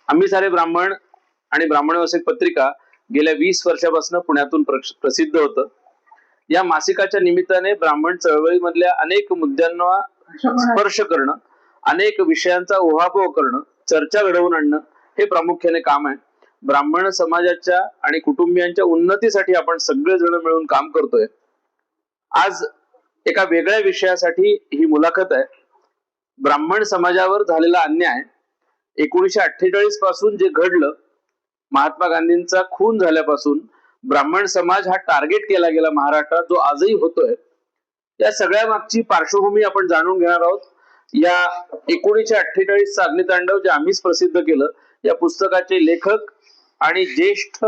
आम्ही सारे ब्राह्मण आणि ब्राह्मण व्यावसायिक पत्रिका गेल्या 20 वर्षापासून पुण्यातून प्रसिद्ध होतं. या मासिकाच्या निमित्ताने ब्राह्मण चळवळीमधल्या अनेक मुद्द्यांना स्पर्श करणं, अनेक विषयांचा उहापोह करणं, चर्चा घडवून आणणं हे प्रामुख्याने काम आहे. ब्राह्मण समाजाच्या आणि कुटुंबियांच्या उन्नतीसाठी आपण सगळेजण मिळून काम करतोय. आज एका वेगळ्या विषयासाठी ही मुलाखत आहे. ब्राह्मण समाजावर झालेला अन्याय 1948 पासून जे घडलं, महात्मा गांधींचा खून झाल्यापासून ब्राह्मण समाज हा टार्गेट केला गेला महाराष्ट्रात, जो आजही होतोय. या सगळ्या मागची पार्श्वभूमी आपण जाणून घेणार आहोत. या 1948 चा अग्नितांडव जे आम्हीच प्रसिद्ध केलं, या पुस्तकाचे लेखक आणि ज्येष्ठ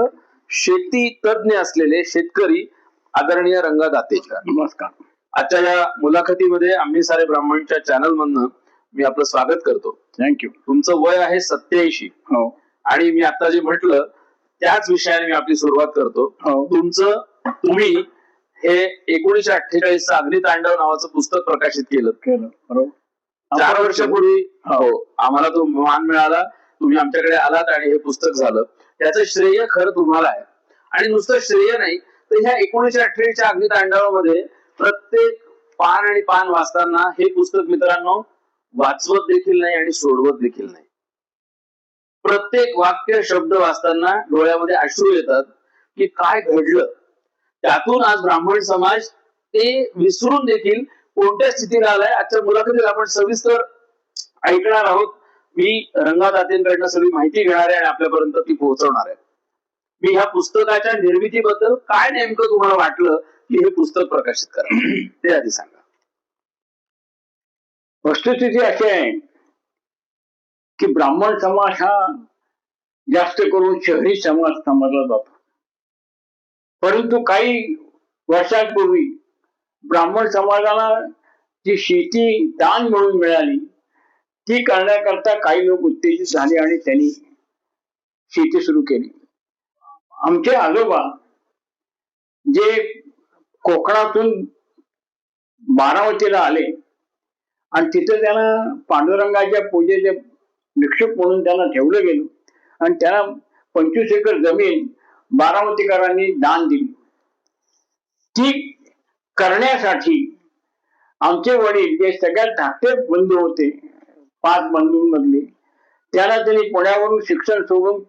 शेती तज्ञ असलेले शेतकरी आदरणीय रंगा दातेकर. नमस्कार. आजच्या या मुलाखतीमध्ये आम्ही सारे ब्राह्मणच्या चॅनल मधनं मी आपलं स्वागत करतो. थँक्यू. तुमचं वय आहे 87. हो. आणि मी आता जे म्हटलं त्याच विषयाने मी आपली सुरुवात करतो. तुम्ही हे 1948 चा अग्नितांडव नावाचं पुस्तक प्रकाशित केलं. बरोबर. 4 वर्षापूर्वी हो आम्हाला तो मान मिळाला. तुम्ही आमच्याकडे आलात आणि हे पुस्तक झालं. त्याचं श्रेय खरं तुम्हाला आहे. आणि नुसतं श्रेय नाही तर ह्या 1948 च्या अग्नितांडवामध्ये प्रत्येक पान आणि पान वाचताना हे पुस्तक मित्रांनो वाचवत देखील नाही आणि सोडवत देखील नाही. प्रत्येक वाक्य शब्द वाचताना डोळ्यामध्ये अश्रू येतात की काय घडलं. त्यातून आज ब्राह्मण समाज ते विसरून देखील कोणत्या स्थितीला आलाय आजच्या मुलाखतीत आपण सविस्तर ऐकणार आहोत. मी रंगा दातेंकडनं सगळी माहिती घेणार आहे आणि आपल्यापर्यंत ती पोहोचवणार आहे. मी ह्या पुस्तकाच्या निर्मितीबद्दल काय नेमकं तुम्हाला वाटलं की हे पुस्तक प्रकाशित करा ते आधी सांगा. वस्तुस्थिती अशी आहे की ब्राह्मण समाज हा जास्त करून शहरी समाज समजला जातो. परंतु काही वर्षांपूर्वी ब्राह्मण समाजाला जी शेती दान म्हणून मिळाली ती करण्याकरता काही लोक उत्तेजित झाले आणि त्यांनी शेती सुरू केली. आमचे आजोबा जे कोकणातून बारामतीला आले आणि तिथे त्यांना पांडुरंगाच्या पूजेचे भिक्षुक म्हणून त्यांना ठेवलं गेलं आणि त्यांना 25 एकर जमीन बारामतीकरांनी दान दिली. ती करण्यासाठी आमचे वडील जे सगळ्यात धाकटे बंधू होते 5 बंधूंमधले, त्याला त्यांनी पुण्यावरून शिक्षण सोडून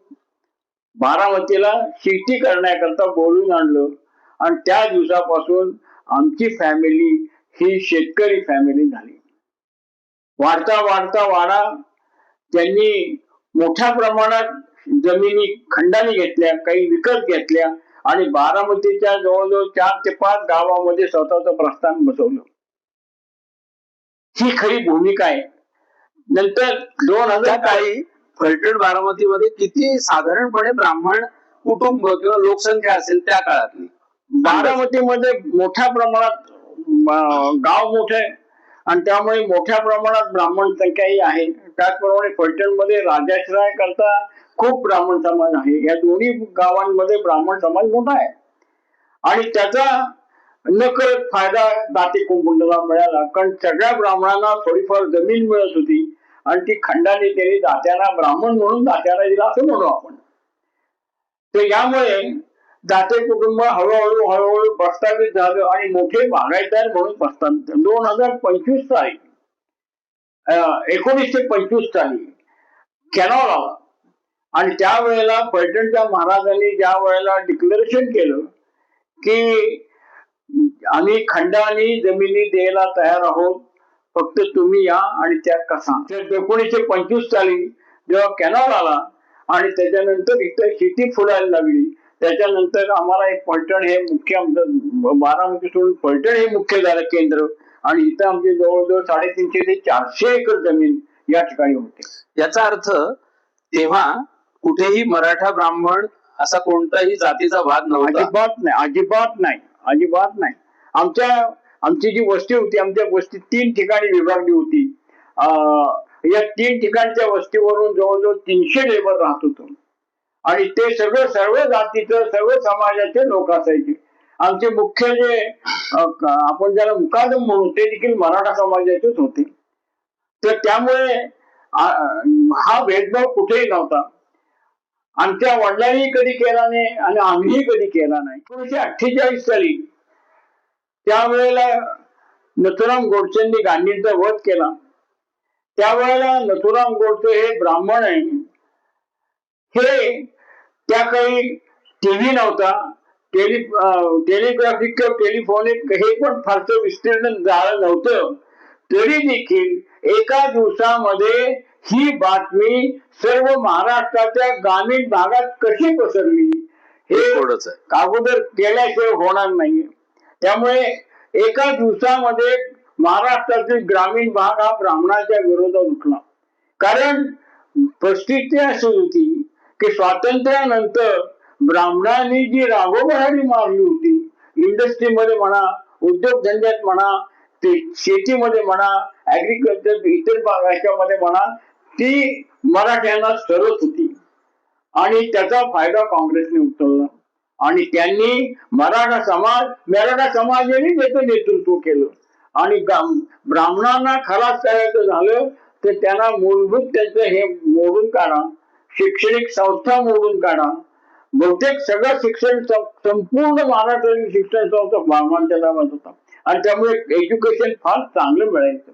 बारामतीला शेती करण्याकरता बोलून आणलं आणि त्या दिवसापासून आमची फॅमिली ही शेतकरी फॅमिली झाली. वाढता वाढता वाडा त्यांनी मोठ्या प्रमाणात जमिनी खंडाने घेतल्या, काही विकत घेतल्या आणि बारामतीच्या जवळजवळ 4 ते 5 गावामध्ये स्वतःचं प्रस्थान बसवलं. ही खरी भूमिका आहे. नंतर 2000 काही फलटण बारामतीमध्ये किती साधारणपणे ब्राह्मण कुटुंब किंवा लोकसंख्या असेल त्या काळातली? बारामतीमध्ये मोठ्या प्रमाणात गाव मोठे आणि त्यामुळे मोठ्या प्रमाणात ब्राह्मण संख्याही आहे. त्याचप्रमाणे फलटणमध्ये राजाश्रय करता खूप ब्राह्मण समाज आहे. या दोन्ही गावांमध्ये ब्राह्मण समाज मोठा आहे आणि त्याचा नकळत फायदा दाते कुंपणाला मिळाला. कारण सगळ्या ब्राह्मणांना थोडीफार जमीन मिळत होती आणि ती खंडाने त्यांनी दात्यांना ब्राह्मण म्हणून दात्यांना दिला असं म्हणू आपण. तर यामुळे दाते कुटुंब हळूहळू प्रस्थापित झालं आणि मोठे बागायतदार म्हणून प्रस्थापित. 2025 साली 1925 साली कॅनॉल आला आणि त्यावेळेला फलटणच्या महाराजांनी ज्या वेळेला डिक्लेरेशन केलं की आम्ही खंडाने जमिनी द्यायला तयार आहोत, फक्त तुम्ही या आणि त्या कसा. तर 1925 साली जेव्हा कॅनॉल आला आणि त्याच्यानंतर इथं शेती फुलायला लागली, त्याच्यानंतर आम्हाला एक फलटण हे मुख्य बारामती सोडून फलटण हे मुख्य झालं केंद्र आणि इथं आमचे जवळजवळ 350 ते 400 एकर जमीन या ठिकाणी होते. याचा अर्थ तेव्हा कुठेही मराठा ब्राह्मण असा कोणताही जातीचा वाद नव्हता. अजिबात नाही. आमची जी वस्ती होती, आमच्या वस्ती 3 ठिकाणी विभागली होती. या 3 ठिकाणच्या वस्तीवरून जवळजवळ 300 लेबर राहत होतो आणि ते सर्व जातीचं सर्व समाजाचे लोक असायचे. आमचे मुख्य जे आपण ज्याला मुकादम म्हणू ते देखील मराठा समाजाचेच होते. तर त्यामुळे हा भेदभाव कुठेही नव्हता. आमच्या वडिलांनी कधी केला नाही आणि आम्हीही कधी केला नाही. 1948 साली त्यावेळेला नथुराम गोडसेंनी गांधींचा वध केला. त्यावेळेला नथुराम गोडसे हे ब्राह्मण आहे. हे त्या काही टीव्ही नव्हता, टेलिग्राफिक किंवा टेलिफोनिक हे पण फारसं विस्तीर्ण झालं नव्हतं. तरी देखील एका दिवसामध्ये ही बातमी सर्व महाराष्ट्राच्या ग्रामीण भागात कशी पसरली हे अगोदर केल्याशिवाय होणार नाही. त्यामुळे एका दिवसामध्ये महाराष्ट्रातील ग्रामीण भाग हा ब्राह्मणाच्या विरोधात उठला. कारण परिस्थिती अशी होती की स्वातंत्र्यानंतर ब्राह्मणांनी जी राघोबहारी मारली होती, इंडस्ट्रीमध्ये म्हणा, उद्योगधंद्यात म्हणा, ते शेतीमध्ये म्हणा, ऍग्रिकल्चर इतर भागामध्ये म्हणा, ती मराठ्यांना सरत होती आणि त्याचा फायदा काँग्रेसने उचलला आणि त्यांनी मराठा समाजाने त्याचं नेतृत्व केलं आणि ब्राह्मणांना खलास करायचं झालं तर त्यांना मूलभूत त्याचं हे मोडून काढा, शैक्षणिक संस्था मोडून काढा. बहुतेक सगळं शिक्षण संपूर्ण महाराष्ट्रातील शिक्षण संस्था ब्राह्मणांच्या ताब्यात होता आणि त्यामुळे एज्युकेशन फार चांगलं मिळायचं.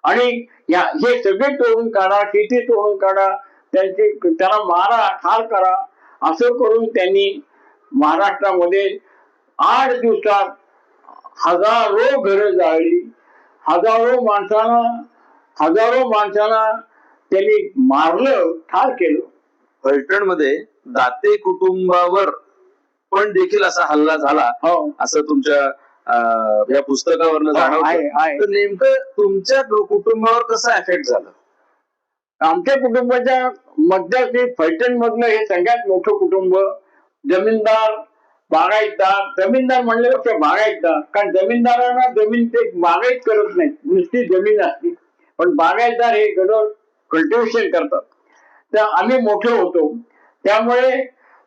आणि हे सगळे तोडून काढा, शेती तोडून काढा, त्यांना मारा, ठार करा, असं करून त्यांनी महाराष्ट्रामध्ये 8 दिवसात हजारो घरं जाळली, हजारो माणसांना त्यांनी मारलं, ठार केलं. फलटण मध्ये दाते कुटुंबावर पण देखील असा हल्ला झाला असं तुमच्या या पुस्तकावरनं जाणवतं. तर नेमकं तुमच्या कुटुंबावर कसं एफेक्ट झालं? आमच्या कुटुंबाच्या मध्ये फलटण मधलं हे सगळ्यात मोठं कुटुंब. जमीनदार, बागायतदार, जमीनदार म्हणल्यापेक्षा बागायतदार, कारण जमीनदारांना जमीन ते बागायत करत नाही, नुसती जमीन असते, पण बागायतदार हे गडोर कल्टिव्हेशन करतात. तर आम्ही मोठे होतो. त्यामुळे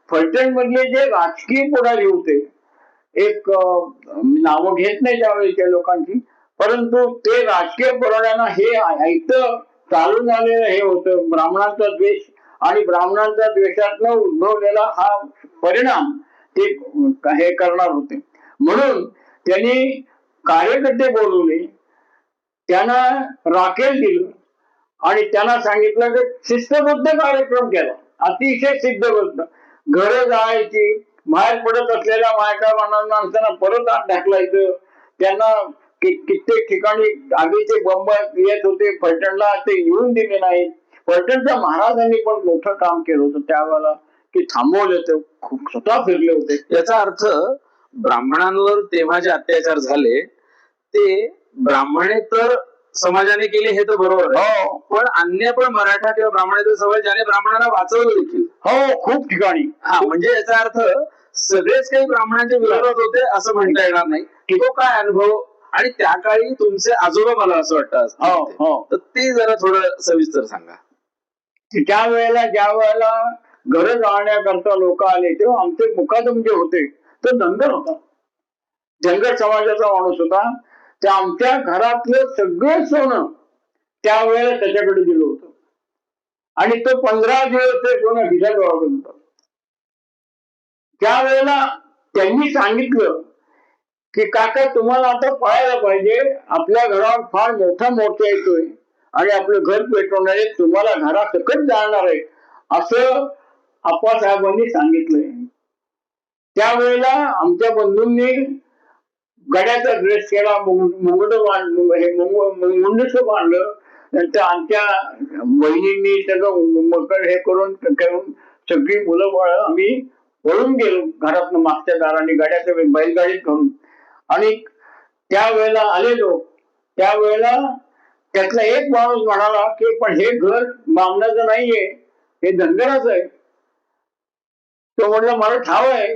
फलटण मधले जे राजकीय पुढारी होते, एक नावं घेत नाही त्यावेळेच्या लोकांची, परंतु ते राजकीय पुढाऱ्यांना हे ऐकतं चालून आलेलं हे होतं ब्राह्मणांचा द्वेष आणि ब्राह्मणांच्या द्वेषातनं उद्भवलेला हा परिणाम ते हे करणार होते. म्हणून त्यांनी कार्यकर्ते बोलवले, त्यांना राखेल दिलं आणि त्यांना सांगितलं की शिस्तबद्ध कार्यक्रम केला, अतिशय शिस्तबद्ध. घरं जायची, बाहेर पडत असलेल्या मायका माणसांना परत आत ढकलायचं. त्यांना कित्येक ठिकाणी आगीचे बंब येत होते, फलटणला ते येऊन दिले नाहीत. फलटणच्या महाराजांनी पण मोठं काम केलं होतं त्यावेळेला, की थांबवले ते खूप स्वतः फिरले होते. याचा अर्थ ब्राह्मणांवर तेव्हा जे अत्याचार झाले ते ब्राह्मणे तर समाजाने केले हे तर बरोबर आहे, पण अन्य पण मराठा किंवा ब्राह्मणाचे समाज ज्याने ब्राह्मणांना वाचवलं देखील. खूप ठिकाणी. म्हणजे याचा अर्थ सगळेच काही ब्राह्मणांच्या विरोधात होते असं म्हणता येणार नाही. तो काय अनुभव आणि त्या काळी तुमचे आजोबा, मला असं वाटतं, तर ते जरा थोडं सविस्तर सांगा. ज्या वेळेला घर जाळण्याकरता लोक आले तेव्हा आमचे मुकादम जे होते तो धनगर होता, धनगर समाजाचा माणूस होता. त्या आमच्या घरातलं सगळं सोनं त्यावेळेला त्याच्याकडे दिलं होतं आणि तो 15 दिवस ते सोनं खिशात वाढवत होता. त्यावेळेला त्यांनी सांगितलं की काका तुम्हाला आता पळायला पाहिजे, आपल्या घरावर फार मोठा मोर्चा येतोय आणि आपलं घर पेटवणारे तुम्हाला घरासकट जाणार आहे, असं आप्पासाहेबांनी सांगितलंय. त्यावेळेला आमच्या बंधूंनी गड्याचा ड्रेस केला, मुंगट बांधलं. नंतर आमच्या बहिणींनी सगळं मकर हे करून सगळी मुलं बाळ आम्ही पळून गेलो घरातनं मागच्या दाराने गाड्याच्या बैलगाडीत घालून. आणि त्यावेळेला आलेलो, त्यावेळेला त्यातला एक माणूस म्हणाला की पण हे घर बामणाचं नाहीये, हे धनगराचं आहे. तो म्हणला मला ठाव आहे,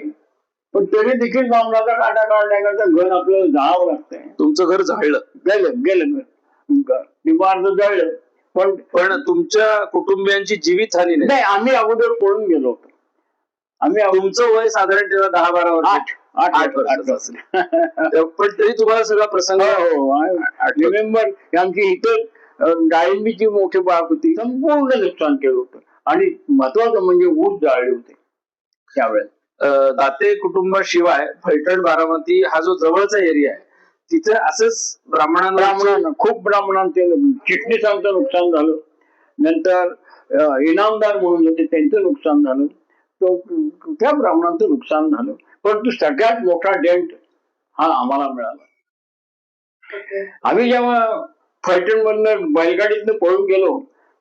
पण तरी देखील बामणाचा काटा काढण्याकरता घर आपल्याला जाळावं लागतंय. तुमचं घर जाळलं? गेलं निवार्थ जळलं, पण तुमच्या कुटुंबियांची जीवितहानी नाही. आम्ही अगोदर पळून गेलो होतो. तुमचं वय साधारण तेव्हा 10-12 वर्ष, 8 वर्षाचं असेल, पण तरी तुम्हाला सगळा प्रसंग. रिमेंबर आमची इथं डाळिंबीची मोठी बाग होती, संपूर्ण नुकसान केलं होतं. आणि महत्वाचं म्हणजे ऊस जाळले होते त्यावेळेस. दाते कुटुंबाशिवाय फलटण बारामती हा जो जवळचा एरिया आहे तिथे असंच ब्राह्मणांना खूप ब्राह्मणांचे चिटणीसांचं नुकसान झालं. नंतर इनामदार म्हणून होते त्यांचं नुकसान झालं. तो त्या ब्राह्मणांचं नुकसान झालं. परंतु सगळ्यात मोठा डेंट हा आम्हाला मिळाला. आम्ही जेव्हा फलटण मधनं बैलगाडीतनं पळून गेलो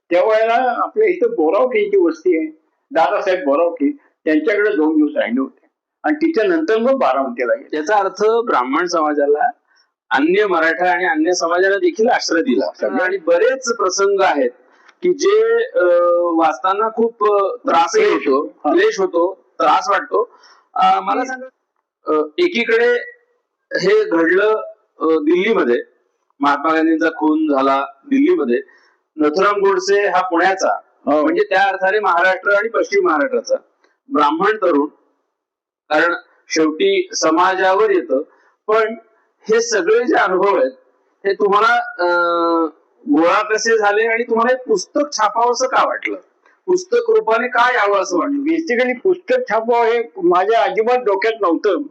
त्यावेळेला आपल्या इथं बोरावकीची वस्ती आहे, दादासाहेब बोरावकी, त्यांच्याकडे 2 दिवस राहिले होते आणि तिच्या नंतर मग बारामतीला गेले. याचा अर्थ ब्राह्मण समाजाला अन्य मराठा आणि अन्य समाजाला देखील आश्रय दिला. आणि बरेच प्रसंग आहेत की जे वाचताना खूप त्रासही होतो, क्लेश होतो, त्रास वाटतो. मला सांगा, एकीकडे हे घडलं दिल्लीमध्ये, महात्मा गांधींचा खून झाला दिल्लीमध्ये. नथुराम गोडसे हा पुण्याचा, म्हणजे त्या अर्थाने महाराष्ट्र आणि पश्चिम महाराष्ट्राचा ब्राह्मण तरुण, कारण शेवटी समाजावर येतं. पण हे सगळे जे अनुभव आहेत हे तुम्हाला गोळा कसे झाले आणि तुम्हाला एक पुस्तक छापावं असं का वाटलं? पुस्तक रूपाने काय यावं असं वाटलं? बेसिकली पुस्तक छापावं हे माझ्या अजिबात डोक्यात नव्हतं.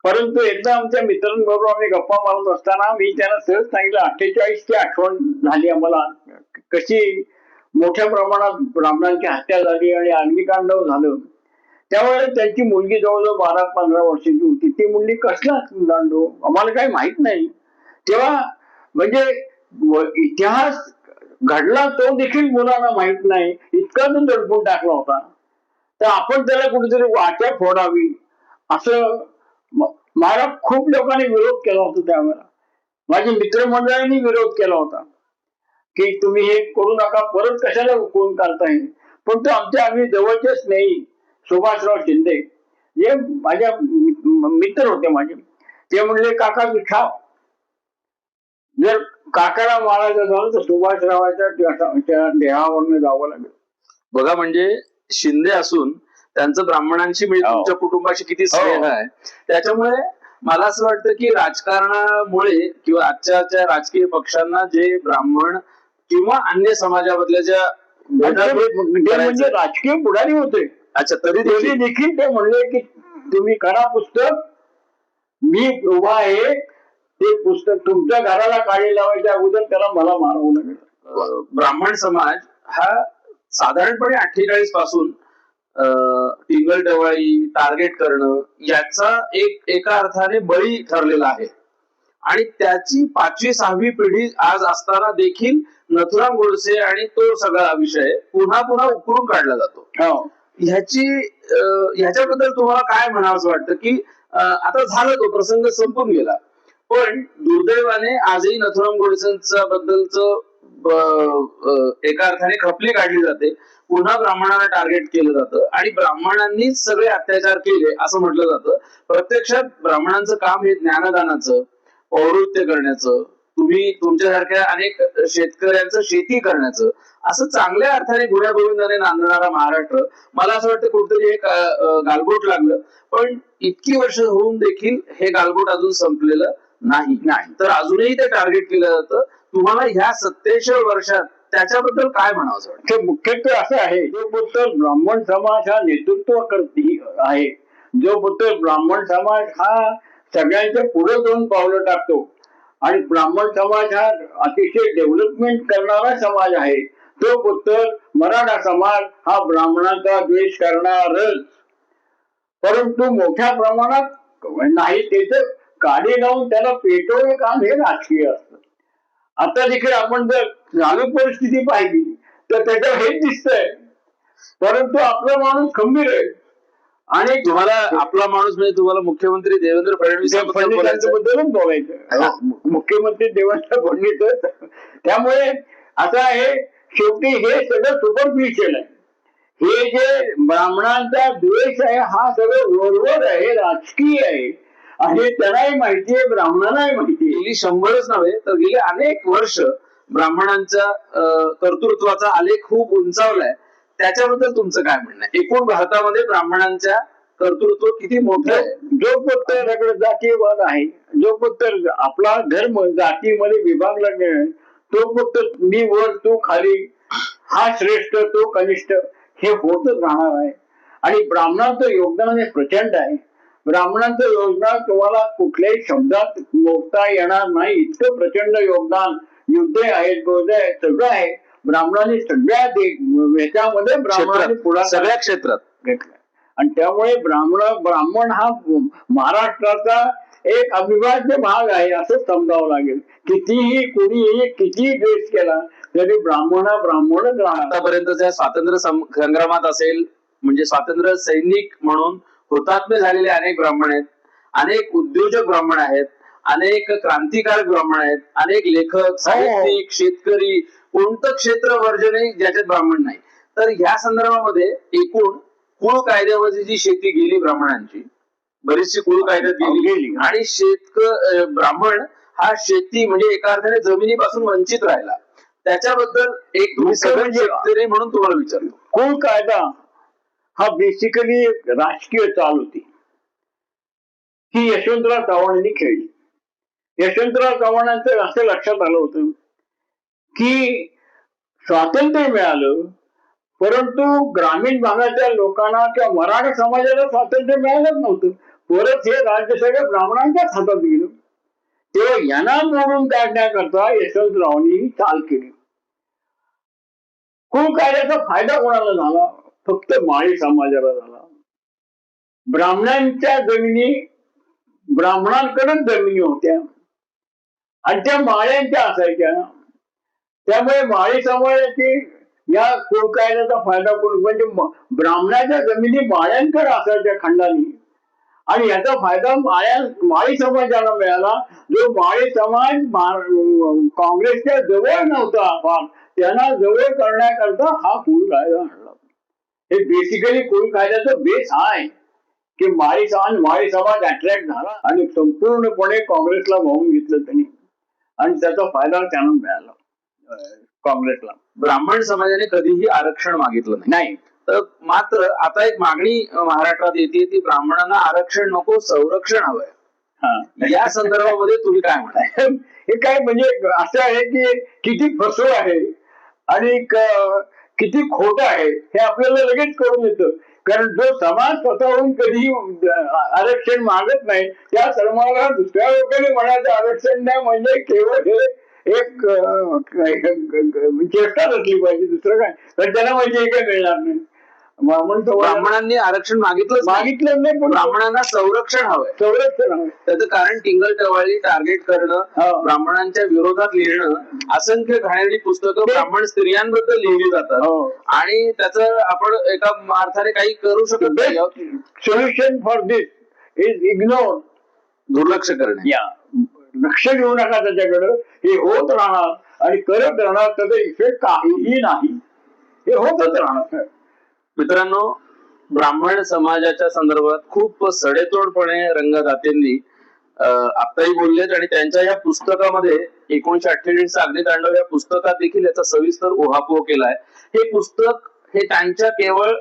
परंतु एकदा आमच्या मित्रांबरोबर आम्ही गप्पा मारत असताना मी त्यांना सहज सांगितलं 48 ची आठवण झाली आम्हाला, कशी मोठ्या प्रमाणात ब्राह्मणांची हत्या झाली आणि अग्निकांडव झालं. त्यावेळेस त्यांची मुलगी जवळजवळ 12-15 वर्षाची होती. ती मुलगी कसला दांडो आम्हाला काही माहित नाही. तेव्हा म्हणजे इतिहास घडला तो देखील मुलांना माहित नाही, इतका तो दडपून टाकला होता. तर आपण त्याला कुठेतरी वाट्या फोडावी असं मला खूप लोकांनी विरोध केला होता. त्यावेळेला माझ्या मित्रमंडळांनी विरोध केला होता की तुम्ही हे करू नका, परत कशाला कोण काढताय. पण तो आम्ही जवळचे स्नेही सुभाषराव शिंदे जे माझ्या मित्र होते माझे, ते म्हणले काका विठा, जर काकाला मारायचं झालं तर सुभाषरावाच्या देहावरनं जावं लागेल. बघा, म्हणजे शिंदे असून त्यांचं ब्राह्मणांशी तुमच्या कुटुंबाशी किती स्नेह आहे. त्याच्यामुळे मला असं वाटतं की राजकारणामुळे किंवा आजच्या राजकीय पक्षांना जे ब्राह्मण किंवा अन्य समाजामधल्या ज्या म्हणजे राजकीय पुढारी होते, अच्छा, तरी देखील ते म्हणले की तुम्ही करा पुस्तक, मी उभा आहे, ते पुस्तक तुमच्या घराला काळी लावायच्या अगोदर त्याला मला मारावं लागेल. ब्राह्मण समाज हा साधारणपणे 48 पासून टिंगलटवाळी, टार्गेट करणं याचा एका अर्थाने बळी ठरलेला आहे. आणि त्याची 5वी-6वी पिढी आज असताना देखील नथुराम गोडसे आणि तो सगळा विषय पुन्हा पुन्हा उकरून काढला जातो. ह्याच्याबद्दल तुम्हाला काय म्हणावंसं वाटतं की आता झालं, तो प्रसंग संपून गेला, पण दुर्दैवाने आजही नथुराम गोडसेंच्या बद्दलच एका अर्थाने खपली काढली जाते, पुन्हा ब्राह्मणांना टार्गेट केलं जातं आणि ब्राह्मणांनीच सगळे अत्याचार केले असं म्हटलं जातं. प्रत्यक्षात ब्राह्मणांचं काम हे ज्ञानदानाचं, पौरोहित्य करण्याचं, तुम्ही तुमच्यासारख्या अनेक शेतकऱ्यांचं शेती करण्याचं, असं चांगल्या अर्थाने गुण्यागोविंदाने नांदणारा महाराष्ट्र, मला असं वाटतं कुठेतरी एक गालबोट लागलं. पण इतकी वर्ष होऊन देखील हे गालबोट अजून संपलेलं नाही. तर अजूनही ते टार्गेट केलं जातं. तुम्हाला ह्या 47 वर्षात त्याच्याबद्दल काय म्हणावं वाटतं? मुख्यत्वे असं आहे, जो पुत्र ब्राह्मण समाज हा नेतृत्व करते आहे, जो पुत्र ब्राह्मण समाज हा सगळ्यांच्या पुढे जाऊन पावलं टाकतो आणि ब्राह्मण समाज हा अतिशय डेव्हलपमेंट करणारा समाज आहे, तो पुत्र मराठा समाज हा ब्राह्मणांचा द्वेष करणारच, परंतु मोठ्या प्रमाणात नाही. त्याच काडी लावून त्याला पेटवणे काम हे राजकीय असतं. आता देखील आपण जर चालू परिस्थिती पाहिली तर त्याच्यावर हेच दिसतंय, परंतु आपला माणूस खंबीर आहे. आणि तुम्हाला आपला माणूस म्हणजे तुम्हाला मुख्यमंत्री देवेंद्र फडणवीसांबद्दलच बोलायचं, मुख्यमंत्री देवेंद्र फडणवीस. त्यामुळे आता हे शेवटी हे सगळं सुपरफिशियल आहे. हे जे ब्राह्मणांचा द्वेष आहे हा सगळं वरवर आहे, राजकीय आहे, आणि त्यांनाही माहितीये, ब्राह्मणांनाही माहितीये. गेली 100च नव्हे तर गेली अनेक वर्ष ब्राह्मणांच्या कर्तृत्वाचा आलेख खूप उंचावलाय. त्याच्याबद्दल तुमचं काय म्हणणं आहे? एकूण भारतामध्ये ब्राह्मणांच्या कर्तृत्व किती मोठं आहे? जो पुत्र जातीयवाद आहे, जो पुत्र आपला धर्म जातीमध्ये विभागला नाही, तो पुत्र मी वर तू खाली हा श्रेष्ठ तो कनिष्ठ हे होतच राहणार आहे. आणि ब्राह्मणाचं योगदान हे प्रचंड आहे. ब्राह्मणांचं योगदान तुम्हाला कुठल्याही शब्दात मोजता येणार नाही, इतकं प्रचंड योगदान. युद्धे आहेत, गोदे आहेत, सगळं आहे. ब्राह्मणांनी सगळ्या ह्याच्यामध्ये ब्राह्मणांनी पुढाकार सगळ्या क्षेत्रात घेतला. आणि त्यामुळे ब्राह्मण हा महाराष्ट्राचा एक अविभाज्य भाग आहे असं समजावं लागेल. कितीही कुणीही कितीही द्वेष केला तरी ब्राह्मणच राहणार. आतापर्यंतच्या स्वातंत्र्य संग्रामात असेल, म्हणजे स्वातंत्र्य सैनिक म्हणून हुतात्मे झालेले अनेक ब्राह्मण आहेत, अनेक उद्योजक ब्राह्मण आहेत, अनेक क्रांतिकारक ब्राह्मण आहेत, अनेक लेखक, साहित्यिक, शेतकरी, कोणतं क्षेत्र वर्जने ज्याच्यात ब्राह्मण नाही. तर ह्या संदर्भामध्ये एकूण कुळ कायद्यामध्ये जी शेती गेली ब्राह्मणांची, बरीचशी कुळ कायद्यात गेली आणि ब्राह्मण हा शेती म्हणजे एका अर्थाने जमिनीपासून वंचित राहिला. त्याच्याबद्दल एक तुम्ही सगळे शेतकरी म्हणून तुम्हाला विचारतो. कुळ कायदा हा बेसिकली राजकीय चाल होती, ही यशवंतराव चव्हाणांनी खेळली. यशवंतराव चव्हाणांचं असं लक्षात आलं होतं की स्वातंत्र्य मिळालं, परंतु ग्रामीण भागाच्या लोकांना किंवा मराठा समाजाला स्वातंत्र्य मिळालंच नव्हतं. परत हे राज्य सगळं ब्राह्मणांच्याच हातात गेलं. तेव्हा यांना मोडून काढण्याकरता यशवंतरावांनी चाल केली. कुळ कायद्याचा फायदा कोणाला झाला? फक्त माळी समाजाला झाला. ब्राह्मणांच्या जमिनी ब्राह्मणांकडेच जमिनी होत्या आणि त्या माळ्यांच्या असायच्या. त्यामुळे माळी समाजाची या कुळ कायद्याचा फायदा करून म्हणजे ब्राह्मणाच्या जमिनी माळ्यांकडे असायच्या खंडानी आणि याचा फायदा माळी समाजाला मिळाला. जो माळी समाज काँग्रेसच्या जवळ नव्हता, त्यांना जवळ करण्याकरता हा कुळ कायदा आणला. हे बेसिकली कुळ कायद्याचा बेस हा आहे की माळी समाज अट्रॅक्ट झाला आणि संपूर्णपणे काँग्रेसला वाहून घेतलं त्यांनी आणि त्याचा फायदा त्यांना मिळाला काँग्रेसला. ब्राह्मण समाजाने कधीही आरक्षण मागितलं नाही. तर मात्र आता एक मागणी महाराष्ट्रात येते, ती ब्राह्मणांना आरक्षण नको, संरक्षण हवंय. या संदर्भामध्ये तुम्ही काय म्हणाल? हे काय म्हणजे असं आहे की किती फसव आहे आणि किती खोट आहे हे आपल्याला लगेच कळून येतं. कारण जो समाज स्वतःहून कधी आरक्षण मागत नाही त्या समाजाला दुसऱ्या लोकांनी म्हणायचं आरक्षण नाही म्हणजे केवळ हे एक चेष्टा असली पाहिजे, दुसरं काय. तर त्याला म्हणजे हे काय मिळणार नाही. ब्राह्मणांनी आरक्षण मागितलं नाही, पण ब्राह्मणांना संरक्षण हवंय. त्याचं कारण टिंगल टवाळी टार्गेट करणं, ब्राह्मणांच्या विरोधात लिहिणं, असंख्य घाणेरडी पुस्तकं ब्राह्मण स्त्रियांबद्दल लिहिली जातात आणि त्याचं आपण एका अर्थाने काही करू शकत नाही. Solution for this is ignore, दुर्लक्ष करणे. लक्ष देऊ नका त्याच्याकडे. हे होत राहणार आणि करत राहणार, त्याचा इफेक्ट काहीही नाही, हे होतच राहणार. मित्रांनो, ब्राह्मण समाजाच्या संदर्भात खूप सडेतोडपणे रंगदातेंनी आताही बोललेत आणि त्यांच्या या पुस्तकामध्ये 1948 अग्नितांडव या पुस्तकात देखील याचा सविस्तर उहापोह केलाय. हे पुस्तक हे त्यांच्या केवळ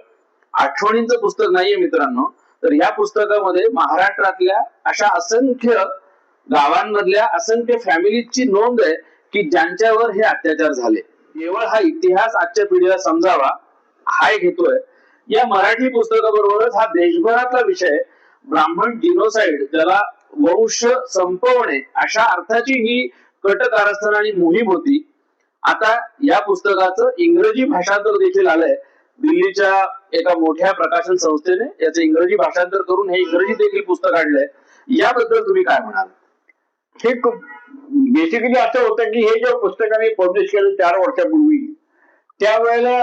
आठवणींचं पुस्तक नाहीये मित्रांनो, तर या पुस्तकामध्ये महाराष्ट्रातल्या अशा असंख्य गावांमधल्या असंख्य फॅमिलीची नोंद आहे की ज्यांच्यावर हे अत्याचार झाले. केवळ हा इतिहास आजच्या पिढीला समजावा हाय घेतोय. या मराठी पुस्तकाबरोबरच हा देशभरातला विषय ब्राह्मण जिनोसाइड, ज्याला वंश संपवणे अशा अर्थाची ही कट कारस्थान आणि मोहीम होती. आता या पुस्तकाचं इंग्रजी भाषांतर देखील आलंय. दिल्लीच्या एका मोठ्या प्रकाशन संस्थेने याचं इंग्रजी भाषांतर करून हे इंग्रजी देखील पुस्तक आणलंय. याबद्दल तुम्ही काय म्हणाल? हे बेसिकली असं होतं की हे जे पुस्तकाने पब्लिश केलं 4 वर्षापूर्वी, त्यावेळेला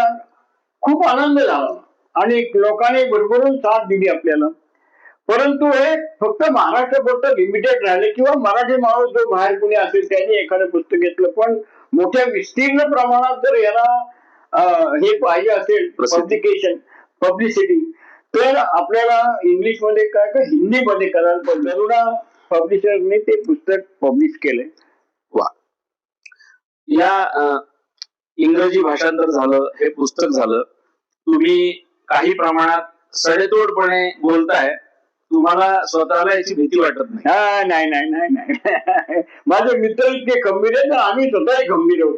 खूप आनंद झाला आणि लोकांनी भरभरून साथ दिली आपल्याला. परंतु हे फक्त महाराष्ट्रापुरतं लिमिटेड राहिले किंवा मराठी माणूस जो बाहेर कुणी असेल त्यांनी एखादं पुस्तक घेतलं. पण मोठ्या विस्तीर्ण प्रमाणात जर याला हे पाहिजे असेल पब्लिसिटी, तर आपल्याला इंग्लिश मध्ये काय का हिंदी मध्ये करायला पण गरुडा पब्लिशरने ते पुस्तक पब्लिश केलंय. वा. या इंग्रजी भाषांतर झालं, हे पुस्तक झालं. तुम्ही काही प्रमाणात सडेतोडपणे बोलताय, तुम्हाला स्वतःला याची भीती वाटत नाही? नाही. माझे मित्र इतके खंबीर आहेत, आम्ही स्वतःही खंबीर आहोत.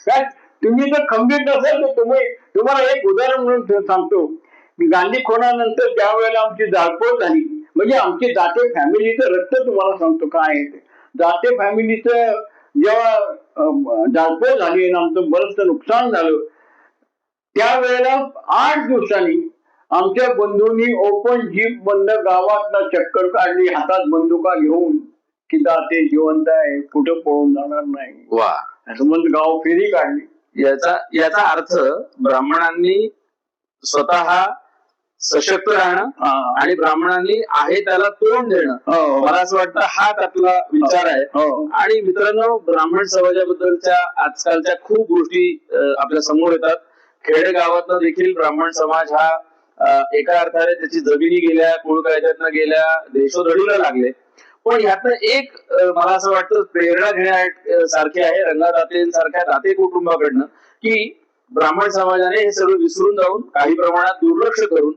काय तुम्ही जर खंबीर नसाल तर तुम्हाला एक उदाहरण म्हणून सांगतो. गांधी खोडानंतर ज्या वेळेला आमची जाळपोळ झाली, म्हणजे आमची दाते फॅमिलीचं रक्त तुम्हाला सांगतो काय आहे ते. दाते फॅमिलीचं जेव्हा जाळपोळ झाली आणि आमचं बरंचसं नुकसान झालं, त्यावेळेला 8 दिवसांनी आमच्या बंधूंनी ओपन जीप बंद गावात चक्कर काढली, हातात बंदुका घेऊन की दाते जिवंत आहे, कुठं पळून जाणार नाही, वा, असं म्हणून गाव फेरी काढली. याचा अर्थ ब्राह्मणांनी स्वतः सशक्त राहणं आणि ब्राह्मणांनी आहे त्याला तोंड देणं, मला असं वाटतं हा त्यातला विचार आहे. आणि मित्रांनो, ब्राह्मण समाजाबद्दलच्या आजकालच्या खूप गोष्टी आपल्या समोर येतात. खेडेगावातनं देखील ब्राह्मण समाज हा एका अर्थाने त्याची जमिनी गेल्या, कुळ कायद्यातनं गेल्या, देशोधडीला लागले. पण ह्यातनं एक मला असं वाटतं प्रेरणा घेण्यासारखी आहे रंगादातेंसारख्या दाते कुटुंबाकडनं, की ब्राह्मण समाजाने हे सगळं विसरून जाऊन काही प्रमाणात दुर्लक्ष करून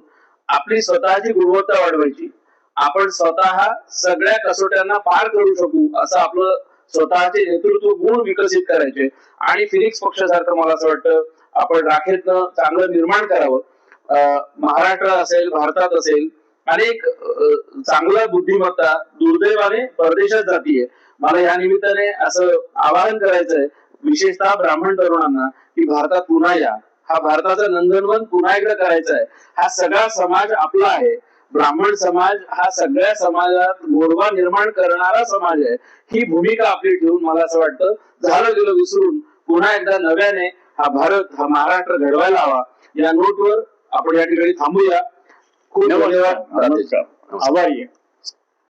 आपली स्वतःची गुणवत्ता वाढवायची. आपण स्वतः सगळ्या कसोट्यांना पार करू शकू असं आपलं स्वतःचे नेतृत्व गुण विकसित करायचे. आणि फिनिक्स पक्षासारखं मला असं वाटतं आपण राखेतनं चांगलं निर्माण करावं. महाराष्ट्र असेल, भारतात असेल, अनेक चांगल्या बुद्धिमत्ता दुर्दैवाने परदेशात जातीये. मला या निमित्ताने असं आवाहन करायचंय विशेषतः ब्राह्मण तरुणांना की भारतात पुन्हा या. हा भारताचा नंदनवन पुन्हा एकदा करायचा आहे. हा सगळा समाज आपला आहे. ब्राह्मण समाज हा सगळ्या समाजात गोडवा निर्माण करणारा समाज आहे. ही भूमिका आपली ठेवून मला असं वाटतं झालं गेलं विसरून पुन्हा एकदा नव्याने हा भारत, हा महाराष्ट्र घडवायला हवा. या नोटवर आपण या ठिकाणी थांबूया. खूप धन्यवाद. आभारी आहे.